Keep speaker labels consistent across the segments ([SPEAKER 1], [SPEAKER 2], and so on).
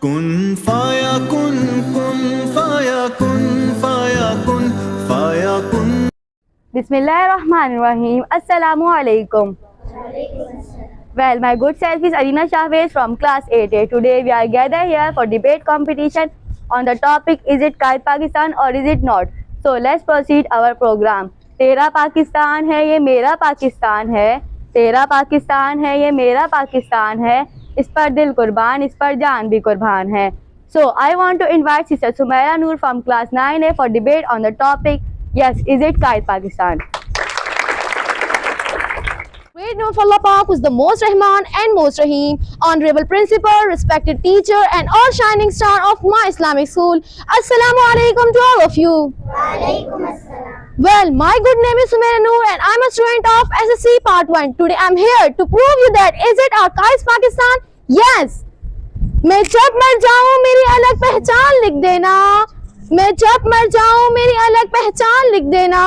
[SPEAKER 1] कुन फाया कुन फाया कुन फाया कुन फाया कुन।
[SPEAKER 2] Bismillahirrahmanirrahim. Assalamu alaikum. Well, my good self is Arina Shahwez from class 8A. Today we are gathered here for debate competition on the topic, is it Kite Pakistan or is it not? So let's proceed our program. तेरा पाकिस्तान है ये मेरा पाकिस्तान है, तेरा पाकिस्तान है ये मेरा पाकिस्तान है, इस पर दिल कुर्बान इस पर जान भी कुर्बान है. So I want to invite Sister Sumaira Noor from class 9A for debate on the topic, yes, is it Kite Pakistan?
[SPEAKER 3] Great known for Allah Pak, who is the most Rahman and most Rahim, honorable principal, respected teacher and all shining star of my Islamic school. Assalamu alaikum to all of you.
[SPEAKER 4] Walaikum assalam.
[SPEAKER 3] Well, my good name is Sumaira Noor and I'm a student of SSC Part 1. Today I'm here to prove you that is it our Kite Pakistan? Yes. मैं जब मर जाऊं मेरी अलग पहचान लिख देना, मैं जब मर जाऊं मेरी अलग पहचान लिख देना,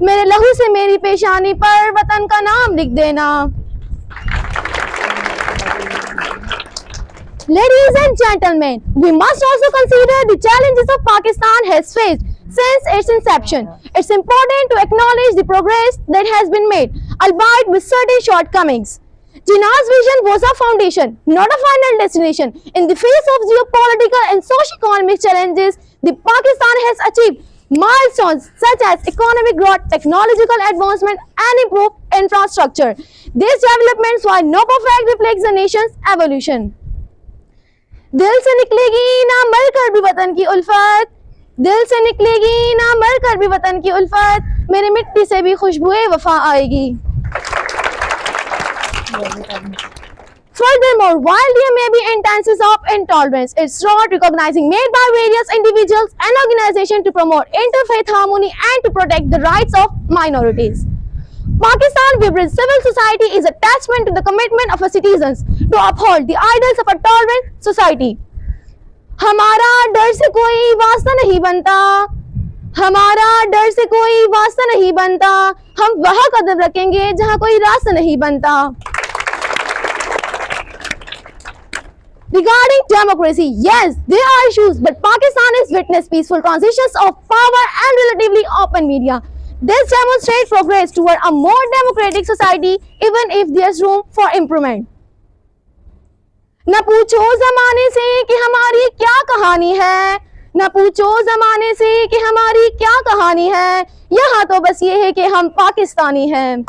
[SPEAKER 3] मेरे लहू से मेरी पेशानी पर वतन का नाम लिख देना. Ladies and gentlemen, we must also consider the challenges of Pakistan has faced since its inception. It's important to acknowledge the progress that has been made, albeit with certain shortcomings. Jinnah's vision was a foundation, not a final destination. In the face of geopolitical and socio-economic challenges, the Pakistan has achieved milestones such as economic growth, technological advancement, and improved infrastructure. These developments, while no perfect, reflects the nation's evolution. दिल से निकलेगी ना मर कर भी वतन की उल्फत, दिल से निकलेगी ना मर कर भी वतन की उल्फत, मेरी मिट्टी से भी खुशबुए वफा आएगी. Furthermore, while there may be instances of intolerance, it's not recognizing made by various individuals and organizations to promote interfaith harmony and to protect the rights of minorities. Pakistan vibrant civil society is a testament to the commitment of its citizens to uphold the ideals of a tolerant society. हमारा डर से कोई वास्ता नहीं बनता, हमारा डर से कोई वास्ता नहीं बनता, हम वहाँ कदम रखेंगे जहाँ कोई रास्ता नहीं बनता. Regarding democracy, yes, there are issues, but Pakistan has witnessed peaceful transitions of power and relatively open media. This demonstrates progress toward a more democratic society, even if there's room for improvement. न पूछो जमाने से कि हमारी क्या कहानी है, न पूछो जमाने से कि हमारी क्या कहानी है, यहाँ तो बस ये है कि हम पाकिस्तानी हैं.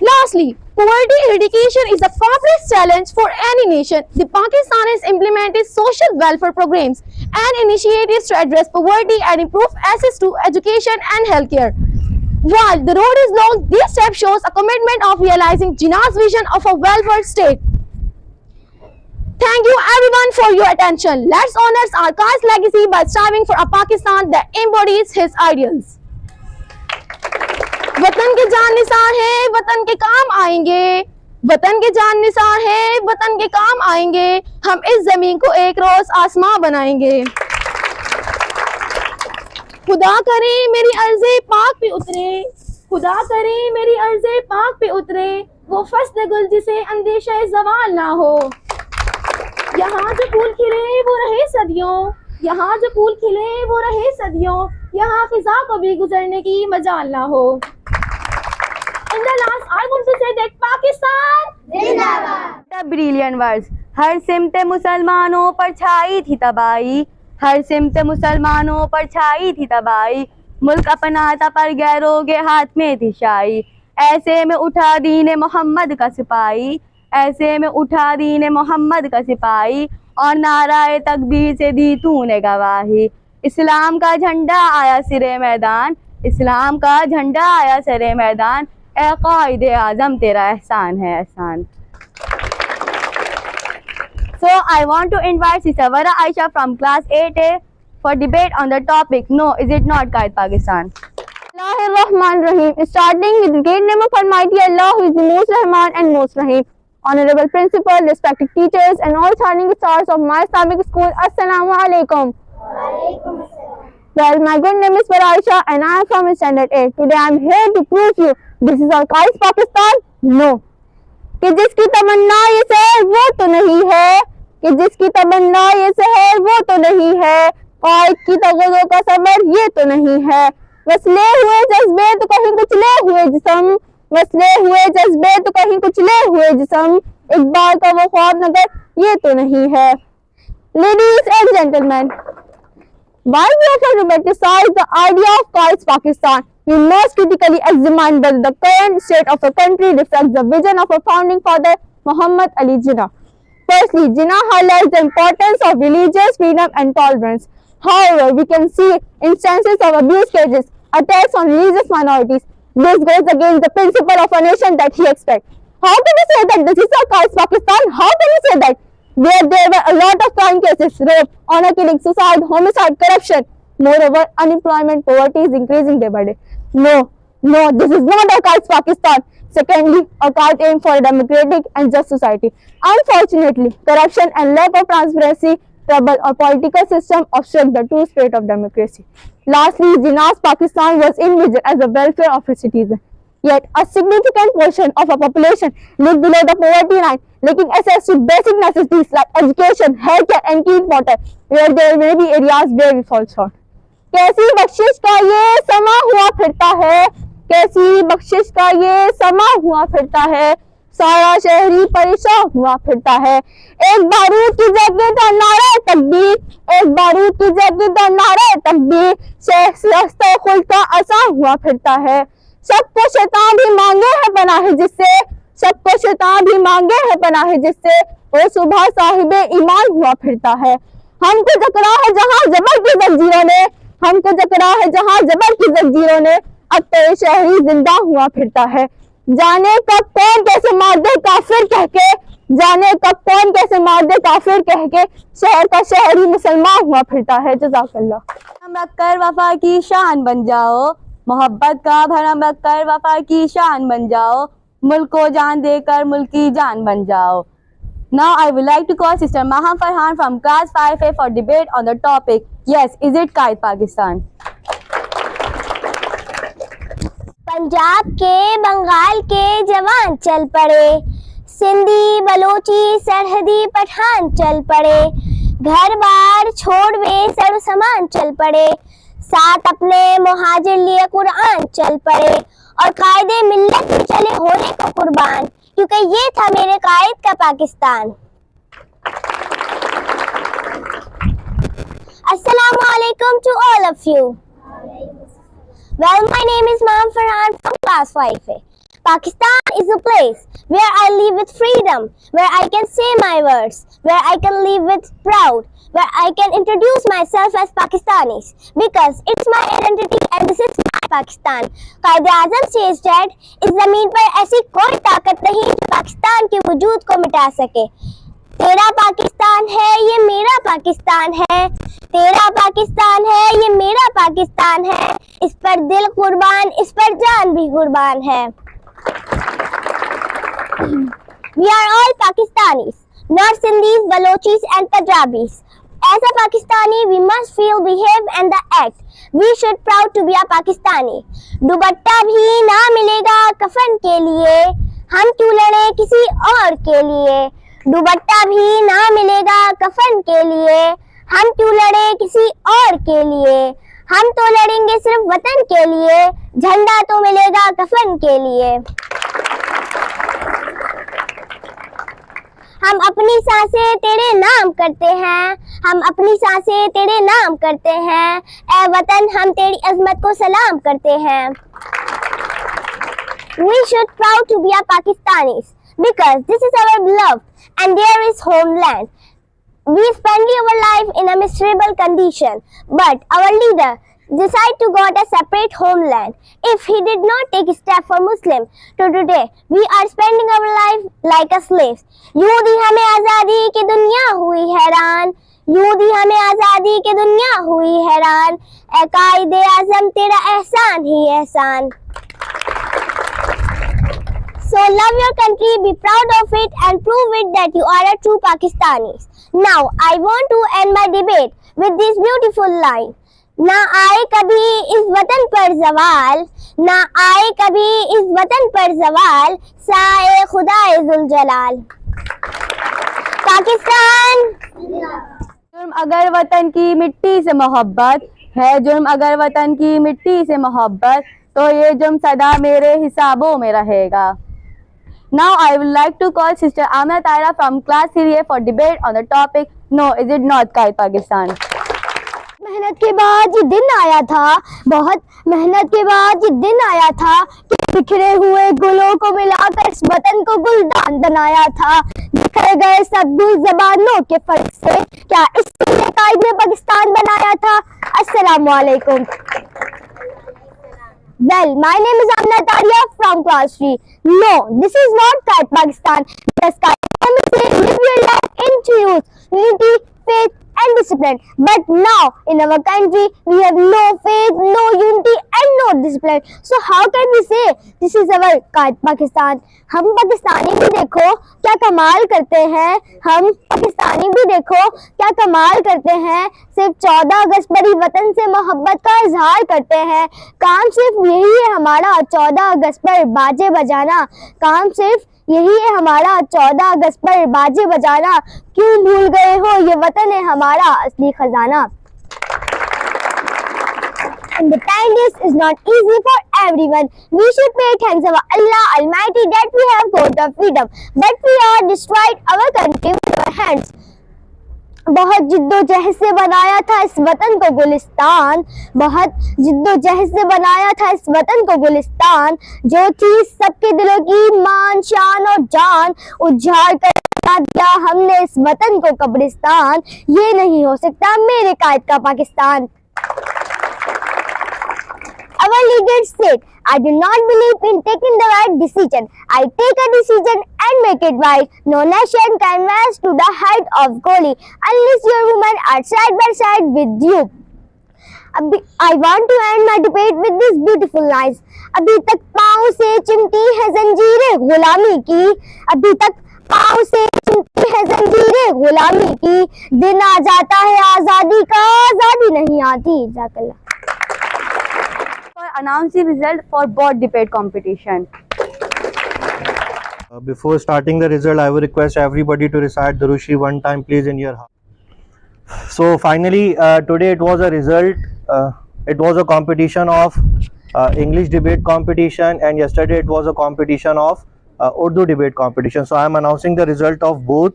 [SPEAKER 3] Lastly, poverty eradication is a complex challenge for any nation. The Pakistan has implemented social welfare programs and initiatives to address poverty and improve access to education and healthcare. While the road is long, this step shows a commitment of realizing Jinnah's vision of a welfare state. Thank you everyone for your attention. Let's honor our Kite's legacy by striving for a Pakistan that embodies his ideals. वतन के जान निसार है वतन के काम आएंगे, वतन के जान निसार है वतन के काम आएंगे, हम इस जमीन को एक रोज आसमां बनाएंगे. खुदा करे मेरी अर्ज़े पाक पे उतरे, खुदा करे मेरी अर्ज़े पाक पे उतरे, वो फस्ल गुल जिसे अंदेशा ज़वाल ना हो. यहाँ जो फूल खिले वो रहे सदियों, यहाँ जो फूल खिले वो रहे सदियों, यहाँ फिजा को भी गुजरने की मजाल ना हो. In the last, I want to say that Pakistan Zindabad.
[SPEAKER 2] The brilliant words. हर सिमते मुसलमानों पर छाई थी तबाही, हर सिमते मुसलमानों पर छाई थी तबाही, मुल्क अपनाता पर गैरों के हाथ में थी शाही. ऐसे में उठा दीन मोहम्मद का सिपाही, ऐसे में उठा दीन मोहम्मद का सिपाही, और नाराए तकबीर से दी तूने गवाही. इस्लाम का झंडा आया सिरे मैदान, इस्लाम का झंडा आया सिरे मैदान, ए क़ाइद आज़म तेरा एहसान है एहसान. So I want to invite Sister Wara Aisha from class 8A for debate on the topic, no, is it not Kite Pakistan?
[SPEAKER 3] Bismillahirrahmanirrahim. Starting with the great name of Almighty Allah, who is the most Rahman and most Rahim. Honorable principal, respected teachers and all shining stars of my Islamic school, Assalamu alaikum.
[SPEAKER 4] Walaikum assalam.
[SPEAKER 3] Well, my good name is Wara Aisha and I am from standard 8. Today I am here to prove you this is our Kite Pakistan? No. कि जिसकी तमन्ना ये शहर वो तो नहीं है कि जिसकी तमन्ना ये शहर वो तो नहीं है, कायद की तगड़ों का समर ये तो नहीं है। वसले हुए जज्बे तो कहीं कुचले हुए जिस्म, वसले हुए जज्बे तो कहीं कुचले हुए जिस्म, इकबाल का वो ख्वाब नगर ये तो नहीं है। Ladies and gentlemen, while we often romanticize the idea of Qaid's Pakistan, we must critically examine whether the current state of the country reflects the vision of our founding father, Muhammad Ali Jinnah. Firstly, Jinnah highlights the importance of religious freedom and tolerance. However, we can see instances of abuse cases, attacks on religious minorities. This goes against the principle of a nation that he expects. How can you say that this is Qaid's Pakistan? How can you say that? Where there were a lot of crime cases, rape, honor killing, suicide, homicide, corruption. Moreover, unemployment, poverty is increasing day by day. No, this is not Qaid's Pakistan. Secondly, Qaid aims for a democratic and just society. Unfortunately, corruption and lack of transparency trouble our political system obstruct the true spirit of democracy. Lastly, Jinnah's Pakistan was envisioned as the welfare of its citizens. Yet, a significant portion of our population live below the poverty line, lacking access to basic necessities like education, healthcare and clean water, where there may be areas where we fall short. कैसी बख्शिश का ये समा हुआ फिरता है, कैसी बख्शिश का ये समा हुआ फिरता है, सारा शहरी परेशान हुआ फिरता है। एक बारूद की जगह तो नारा तकबीर, एक बारूद की जगह तो नारा तकबीर, रास्ता खुद का आसान हुआ फिरता है। सबको शैतान भी मांगे है पनाह जिससे, सबको शैतान भी मांगे है पनाह जिससे, वो सुबह साहिबे ईमान हुआ फिरता है। हमको जकड़ा है जहां जबर की जंजीरों ने, हमको जकड़ा है जहां जबर की जंजीरों ने, अब तो शहरी जिंदा हुआ फिरता है। जाने कब कौन कैसे मार दे काफिर कह के, जाने कब कौन कैसे मार दे काफिर कह के, शहर का शहरी मुसलमान हुआ फिरता है। जज़ाकल्लाह।
[SPEAKER 2] हम रखकर वफा की शान बन जाओ, मोहब्बत का भरम रखकर वफा की शान बन जाओ, मुल्क को जान देकर मुल्क की जान बन जाओ। Now I would like to call Sister Maha Farhan from class 5A for debate on the topic, yes, is it Qaid Pakistan?
[SPEAKER 4] Punjab के बंगाल के जवान चल पड़े, सिंधी बलोची सरहदी पठान चल पड़े, घर बार छोड़ वे सर सामान चल पड़े, साथ अपने मुहाजिर लिए कुरान चल पड़े, और कायदे मिल्लत में चले होने को कुर्बान, क्योंकि ये था मेरे कायद का Pakistan. Assalamu alaikum to all of you. Well, my name is Maha Farhan from class 5A. Pakistan is a place where I live with freedom, where I can say my words, where I can live with proud, where I can introduce myself as Pakistanis, because it's my identity and this is my Pakistan. Qaid-e-Azam says that इस ज़मीन पर ऐसी कोई ताकत नहीं जो पाकिस्तान के वजूद को मिटा सके। तेरा पाकिस्तान है ये मेरा पाकिस्तान है, तेरा पाकिस्तान है ये मेरा पाकिस्तान है, इस पर दिल कुर्बान इस पर जान भी कुर्बान है। We are all Pakistanis, not Sindhis, Balochis and Punjabis. As a Pakistani, we must feel, behave and the act. We should proud to be a Pakistani. दुपट्टा भी ना मिलेगा कफन के लिए, हम क्यों लड़े किसी और के लिए। दुपट्टा भी ना मिलेगा कफन के लिए, हम क्यों लड़े किसी और के लिए। हम तो लड़ेंगे सिर्फ वतन के लिए, झंडा तो मिलेगा कफन के लिए। हम अपनी सांसें तेरे नाम करते हैं, हम अपनी सांसें तेरे नाम करते हैं, ऐ वतन हम तेरी अजमत को सलाम करते हैं। We should proud to be a Pakistanis because this is our beloved and there is homeland. We spend our life in a miserable condition, but our leader decided to got a separate homeland. If he did not take a step for Muslim, to today we are spending our life like a slaves. यूं दी हमें आजादी की दुनिया हुई हैरान, यूं दी हमें आजादी की दुनिया हुई हैरान, ऐ कायदे आज़म तेरा एहसान ही एहसान। So love your country, be proud of it and prove it that you are a true Pakistanis. Now I want to end my debate with this beautiful line. ना आए कभी इस वतन पर ज़वाल, ना आए कभी इस वतन पर ज़वाल, साए खुदाए ज़ुल जलाल। पाकिस्तान।
[SPEAKER 2] जुर्म अगर वतन की मिट्टी से मोहब्बत है, जुर्म अगर वतन की मिट्टी से मोहब्बत, तो ये जुर्म सदा मेरे हिसाबों में रहेगा। Now I would like to call Sister Amna Taira from class 3A for debate on the topic No, is it not Kite Pakistan?
[SPEAKER 4] मेहनत के बाद ये दिन आया था, बहुत मेहनत के बाद ये दिन आया था कि बिखरे हुए गुलों को मिलाकर इस वतन को गुलदान बनाया था। बिखर गए सब गुल ज़बानों के फर्क से, क्या इसलिए कायद ने पाकिस्तान बनाया था? अस्सलामु अलैकुम। Well, my name is Amna Taria from class 3. No, this is not Kite Pakistan. Yes, Kite Pakistan live your life in truth, unity, faith and discipline. But now, in our country, we have no faith, no unity and no discipline. So how can we say this is our Kite Pakistan? हम पाकिस्तानी भी देखो क्या कमाल करते हैं, हम पाकिस्तानी भी देखो क्या कमाल करते हैं। सिर्फ 14 अगस्त पर ही वतन से मोहब्बत का इजहार करते हैं। काम सिर्फ यही है हमारा 14 अगस्त पर बाजे बजाना, काम सिर्फ यही है हमारा 14 अगस्त पर बाजे बजाना। क्यों भूल गए हो ये वतन है हमारा असली खजाना। Independence is not easy for everyone. We should pay thanks to Allah Almighty that we have got the freedom, but we are destroyed our country with our hands. बहुत जिद्दोजहद से बनाया था इस वतन को गुलिस्तान, बहुत जिद्दोजहद से बनाया था इस वतन को गुलिस्तान, जो थी सबके दिलों की मान शान और जान, उजाड़ कर दिया हमने इस वतन को कब्रिस्तान। ये नहीं हो सकता मेरे कायद का Pakistan. Our leaders said, I do not believe in taking the right decision. I take a decision and make it right. No nation can rise to the height of Kohli unless your women are side by side with you. I want to end my debate with this beautiful lines. अभी तक पाँव से चिमटी है जंजीरें गुलामी की, अभी तक पाँव से चिमटी है जंजीरें गुलामी की, दिन आ जाता है आज़ादी का, आज़ादी नहीं आती। जाकल्ला।
[SPEAKER 2] Announce the result for board debate competition.
[SPEAKER 5] Before starting the result, I will request everybody to recite Durud Sharif one time, please, in your heart. So finally, today it was a result. It was a competition of English debate competition, and yesterday it was a competition of Urdu debate competition. So I am announcing the result of both.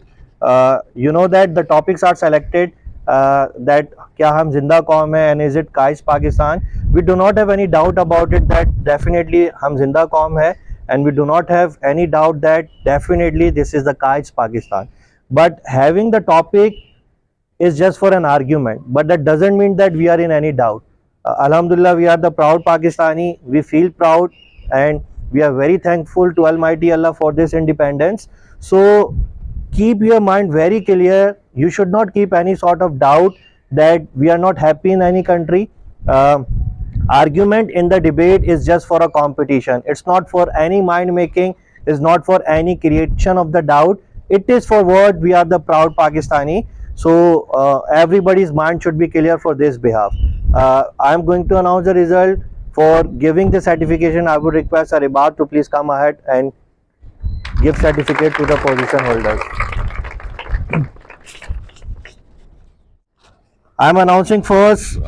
[SPEAKER 5] You know that the topics are selected. That क्या हम जिंदा कौम है and is it Kite Pakistan? We do not have any doubt about it that definitely हम जिंदा कौम है, and we do not have any doubt that definitely this is the Kite Pakistan. But having the topic is just for an argument, but that doesn't mean that we are in any doubt. Alhamdulillah, we are the proud Pakistani. We feel proud and we are very thankful to Almighty Allah for this independence. So keep your mind very clear. You should not keep any sort of doubt that we are not happy in any country. Argument in the debate is just for a competition. It's not for any mind making, it's not for any creation of the doubt. It is for what we are the proud Pakistani. So everybody's mind should be clear for this behalf. I am going to announce the result. For giving the certification, I would request Aribat to please come ahead and give certificate to the position holders. I am announcing first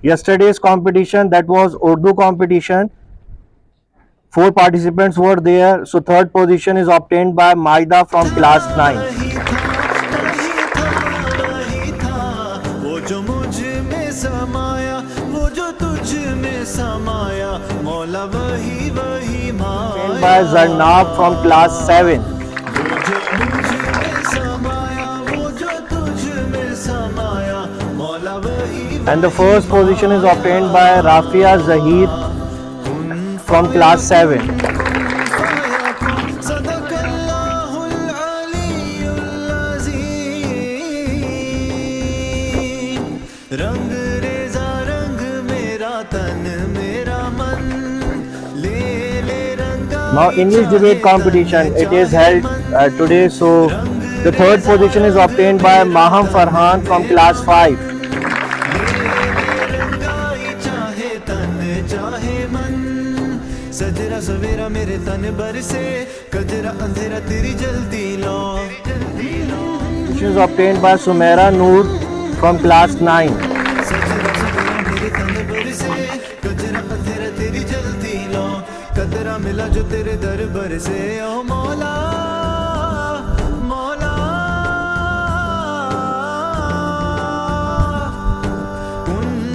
[SPEAKER 5] yesterday's competition, that was Urdu competition. 4 participants were there. So third position is obtained by Maida from class 9.
[SPEAKER 1] वो जो मुझ में समाया, वो जो तुझ में समाया, मौला वही वही माया।
[SPEAKER 5] By Zarnab from class 7.
[SPEAKER 1] वो जो मुझ में समाया, वो जो तुझ में समाया, मौला वही।
[SPEAKER 5] And the first position is obtained by Rafia Zahir from class 7.
[SPEAKER 1] रंग रेजा रंग मेरा तन मेरा मन ले ले रंगा।
[SPEAKER 5] Now English debate competition, it is held today. So the third position is obtained by Maham Farhan from class 5.
[SPEAKER 1] चाहे तन चाहे मन, सजरा सवेरा मेरे तन बरसे, कजरा अंधेरा तेरी जल्दी लो।
[SPEAKER 5] questions obtained by Sumaira Noor from class 9.
[SPEAKER 1] सजरा सजरा मेरे तन पर से गजरा तेरा तेरी जलती लो कदरा मिला जो तेरे दरबार से ओ मौला मौला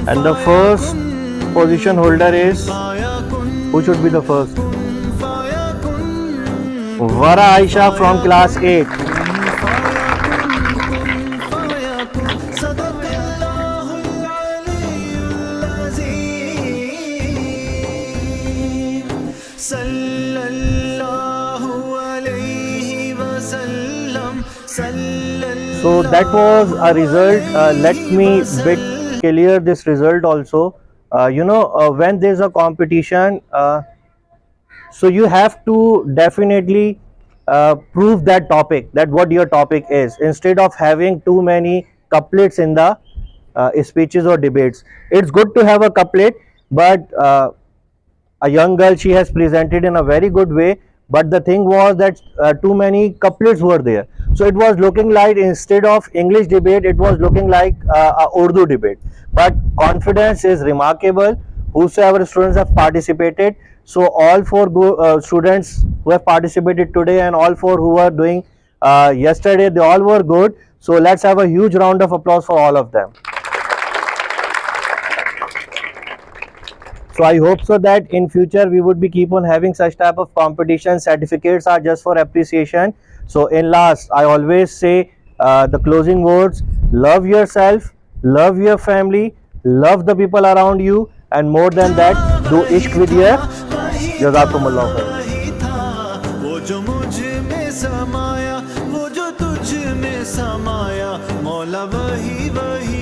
[SPEAKER 5] And the first position holder is,
[SPEAKER 1] फाया कुन
[SPEAKER 5] who should be the first?
[SPEAKER 1] फाया कुन
[SPEAKER 5] Vara Aisha from class 8.
[SPEAKER 1] फाया कुन सदक़ल्लाहुल अलीयुल अज़ीम सल्लल्लाहु अलैहि वसल्लम सल्लल्लाहु
[SPEAKER 5] So that was a result. Let me bit clear this result also. When there's a competition, so you have to definitely prove that topic, that what your topic is, instead of having too many couplets in the speeches or debates. It's good to have a couplet, but a young girl, she has presented in a very good way, but the thing was that too many couplets were there, so it was looking like, instead of English debate, it was looking like a Urdu debate. But confidence is remarkable. Whosoever students have participated, so all four students who have participated today and all four who were doing yesterday, they all were good. So let's have a huge round of applause for all of them. So I hope so that in future we would be keep on having such type of competitions. Certificates are just for appreciation. So in last, I always say the closing words: love yourself, love your family, love the people around you, and more than that, do ishq with your jazakumullah khair.
[SPEAKER 1] वही था वो जो मुझ में समाया वो जो तुझ में समाया मौला वही वही